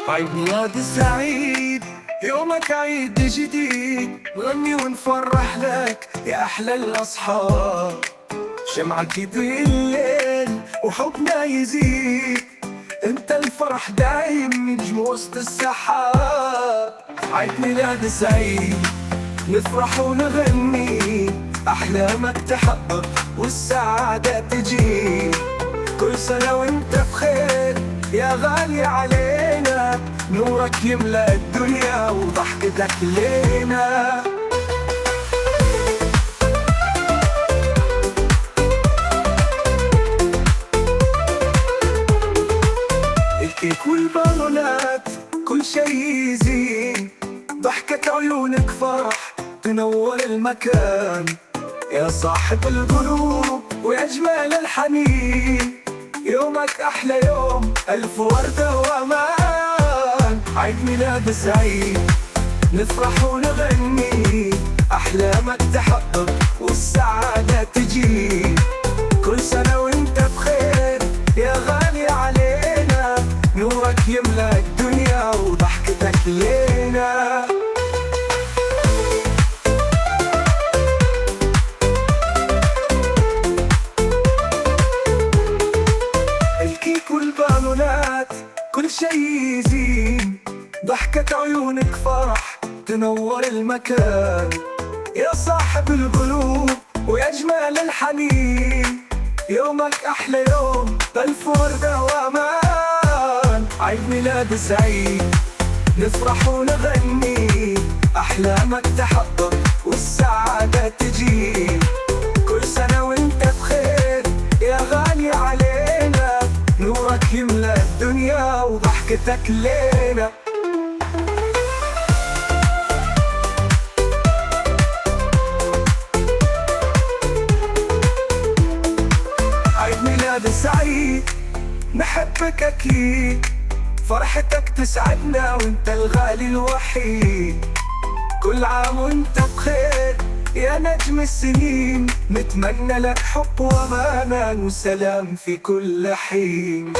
عيد ميلاد سعيد، يومك عيد جديد، نغني ونفرح لك يا أحلى الأصحاب. شمعة يضيء الليل وحبنا يزيد، انت الفرح دايم نجم وسط السحاب. عيد ميلاد سعيد، نفرح ونغني، أحلامك تحقق والسعادة تجي. كل سنة وانت بخير يا غالي علينا، نورك يملأ الدنيا وضحكتك لينا. الكيك والبالونات كل شي يزين، ضحكة عيونك فرح تنور المكان. يا صاحب القلوب ويا جمال الحنين، يومك أحلى يوم، ألف وردة وأمان. عيد ميلاد سعيد، نفرح ونغني، أحلامك تحقق والسعادة تجي. كل سنة وانت بخير يا غالي علينا، نورك يملأ الدنيا وضحكتك لينا. الكيك والبالونات كل شي يزين، ضحكة عيونك فرح تنور المكان. يا صاحب القلوب ويا جمال الحنين، يومك أحلى يوم، ألف وردة وأمان. عيد ميلاد سعيد، نفرح ونغني، أحلامك تحقق والسعادة تجي. كل سنة وانت بخير يا غالي علينا، نورك يملأ الدنيا وضحكتك لينا. عيد ميلاد سعيد، نحبك أكيد، فرحتك تسعدنا وانت الغالي الوحيد. كل عام وانت بخير يا نجم السنين، نتمنى لك حب وأمان وسلام في كل حين.